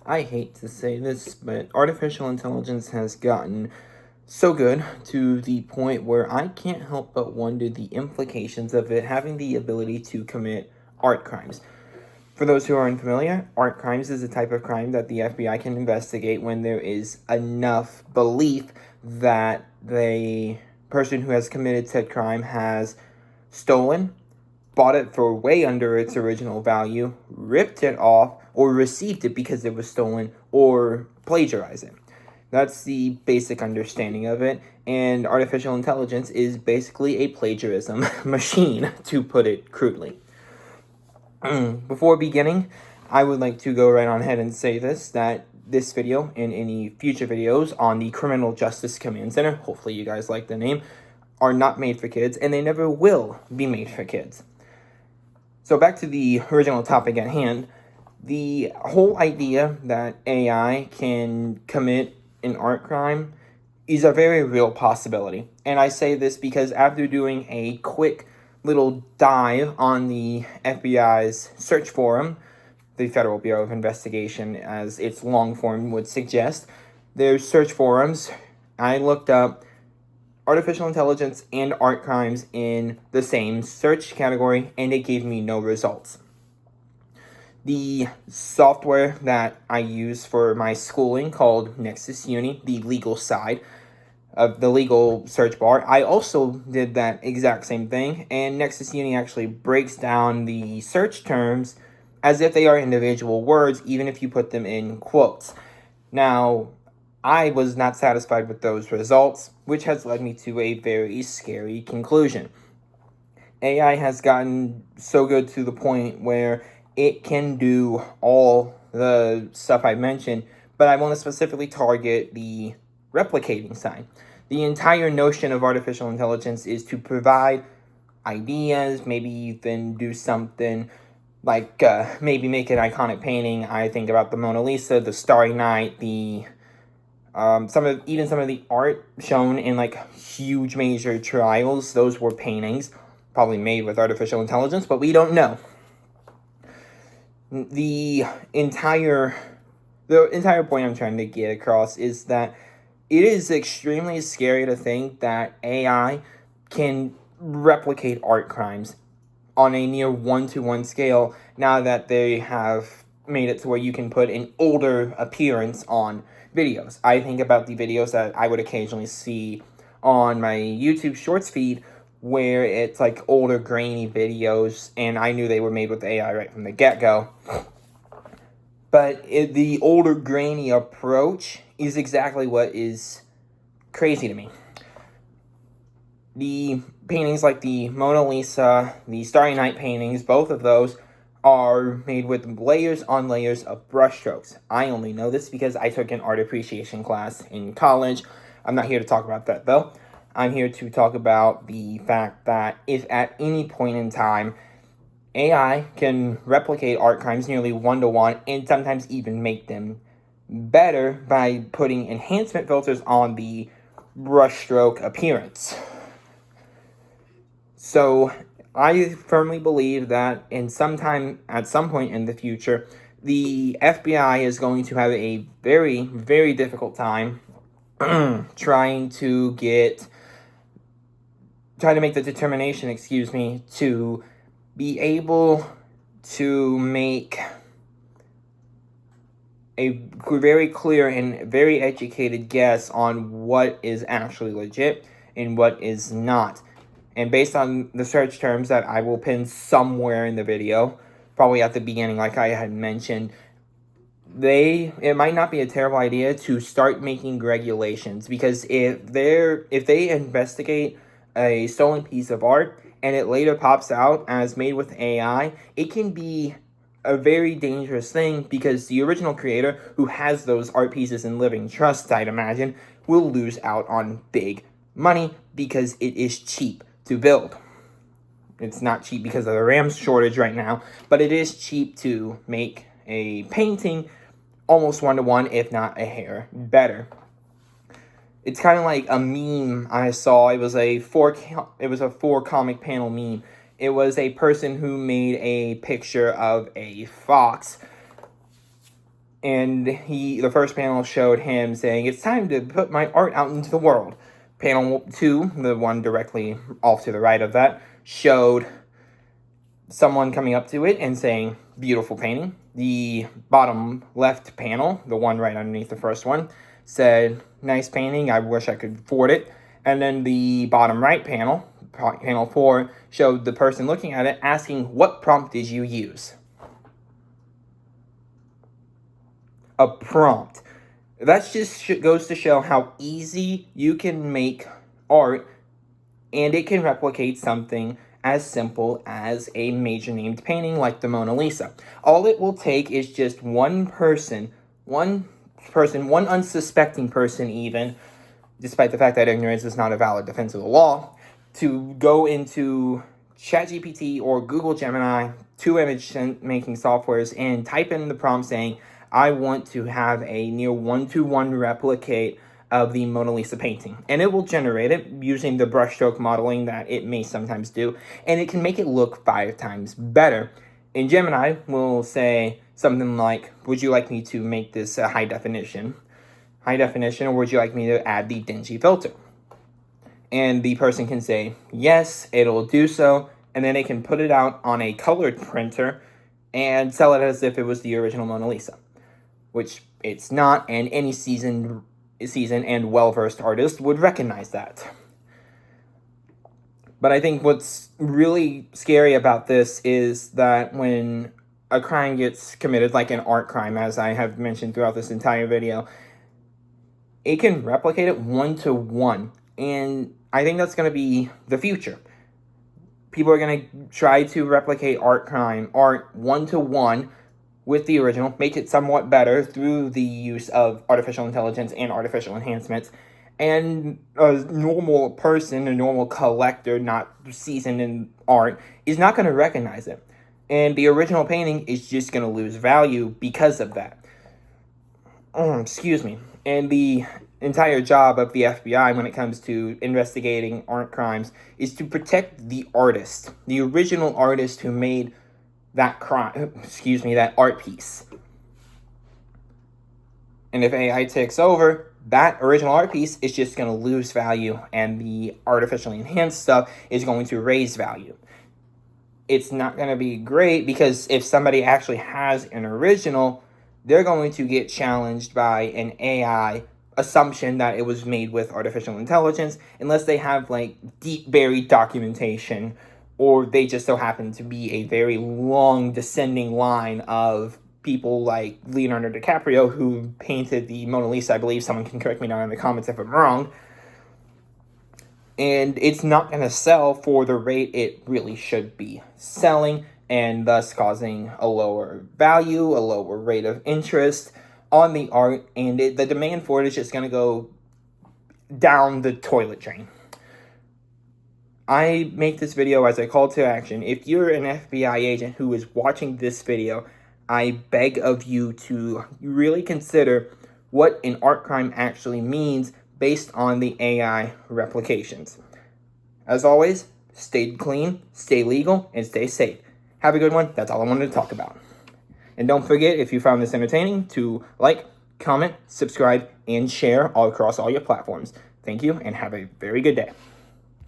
I hate to say this, but artificial intelligence has gotten so good to the point where I can't help but wonder the implications of it having the ability to commit art crimes. For those who are unfamiliar, art crimes is a type of crime that the FBI can investigate when there is enough belief that the person who has committed said crime has stolen, bought it for way under its original value, ripped it off, or received it because it was stolen, or plagiarized it. That's the basic understanding of it, and artificial intelligence is basically a plagiarism machine, to put it crudely. Before beginning, I would like to go right on ahead and say that this video and any future videos on the Criminal Justice Command Center, hopefully you guys like the name, are not made for kids, and they never will be made for kids. So back to the original topic at hand, the whole idea that AI can commit an art crime is a very real possibility. And I say this because after doing a quick little dive on the FBI's search forum, the Federal Bureau of Investigation, as its long form would suggest, their search forums, I looked up artificial intelligence and art crimes in the same search category, and it gave me no results. The software that I use for my schooling, called Nexus Uni, the legal side of the legal search bar, I also did that exact same thing, and Nexus Uni actually breaks down the search terms as if they are individual words, even if you put them in quotes. Now, I was not satisfied with those results, which has led me to a very scary conclusion. AI has gotten so good to the point where it can do all the stuff I mentioned, but I want to specifically target the replicating side. The entire notion of artificial intelligence is to provide ideas, maybe even do something like maybe make an iconic painting. I think about the Mona Lisa, the Starry Night, the some of the art shown in like huge major trials. Those were paintings, probably made with artificial intelligence, but we don't know. The entire point I'm trying to get across is that it is extremely scary to think that AI can replicate art crimes on a near one-to-one scale now that they have made it to where you can put an older appearance on videos. I think about the videos that I would occasionally see on my YouTube Shorts feed where it's like older grainy videos, and I knew they were made with AI right from the get-go. But the older grainy approach is exactly what is crazy to me. The paintings like the Mona Lisa, the Starry Night paintings, both of those are made with layers on layers of brushstrokes. I only know this because I took an art appreciation class in college. I'm not here to talk about that though. I'm here to talk about the fact that if at any point in time AI can replicate art crimes nearly one-to-one and sometimes even make them better by putting enhancement filters on the brushstroke appearance. So I firmly believe that at some point in the future, the FBI is going to have a very, very difficult time trying to make the determination, to be able to make a very clear and very educated guess on what is actually legit and what is not. And based on the search terms that I will pin somewhere in the video, probably at the beginning like I had mentioned, it might not be a terrible idea to start making regulations, because if they investigate a stolen piece of art and it later pops out as made with AI, it can be a very dangerous thing, because the original creator, who has those art pieces in living trust, I'd imagine, will lose out on big money because it is cheap to build. It's not cheap because of the RAM shortage right now, but it is cheap to make a painting almost one-to-one, if not a hair better. It's kind of like a meme I saw. It was a four comic panel meme. It was a person who made a picture of a fox And the first panel showed him saying, "It's time to put my art out into the world." Panel 2, the one directly off to the right of that, showed someone coming up to it and saying, "Beautiful painting." The bottom left panel, the one right underneath the first one, said, "Nice painting, I wish I could afford it." And then the bottom right panel, panel 4, showed the person looking at it asking, "What prompt did you use?" A prompt. That just goes to show how easy you can make art, and it can replicate something as simple as a major named painting like the Mona Lisa. All it will take is just one unsuspecting person even, despite the fact that ignorance is not a valid defense of the law, to go into ChatGPT or Google Gemini, two image making softwares, and type in the prompt saying, "I want to have a near one-to-one replicate of the Mona Lisa painting." And it will generate it using the brushstroke modeling that it may sometimes do, and it can make it look 5 times better. In Gemini, we'll say something like, "Would you like me to make this high definition, or would you like me to add the dingy filter?" And the person can say, "Yes," it'll do so, and then it can put it out on a colored printer and sell it as if it was the original Mona Lisa, which it's not, and any seasoned and well-versed artist would recognize that. But I think what's really scary about this is that when a crime gets committed, like an art crime, as I have mentioned throughout this entire video, it can replicate it one-to-one, and I think that's going to be the future. People are going to try to replicate art one-to-one with the original, make it somewhat better through the use of artificial intelligence and artificial enhancements. And a normal person, a normal collector, not seasoned in art, is not going to recognize it. And the original painting is just going to lose value because of that. Excuse me. And the entire job of the FBI when it comes to investigating art crimes is to protect the artist, the original artist who made that that art piece. And if AI takes over, that original art piece is just going to lose value, and the artificially enhanced stuff is going to raise value. It's not going to be great, because if somebody actually has an original, they're going to get challenged by an AI assumption that it was made with artificial intelligence, unless they have like deep buried documentation, or they just so happen to be a very long descending line of people like Leonardo DiCaprio, who painted the Mona Lisa. I believe someone can correct me down in the comments if I'm wrong. And it's not going to sell for the rate it really should be selling, and thus causing a lower value, a lower rate of interest on the art, and the demand for it is just going to go down the toilet drain. I make this video as a call to action. If you're an FBI agent who is watching this video, I beg of you to really consider what an art crime actually means based on the AI replications. As always, stay clean, stay legal, and stay safe. Have a good one. That's all I wanted to talk about. And don't forget, if you found this entertaining, to like, comment, subscribe, and share all across all your platforms. Thank you, and have a very good day.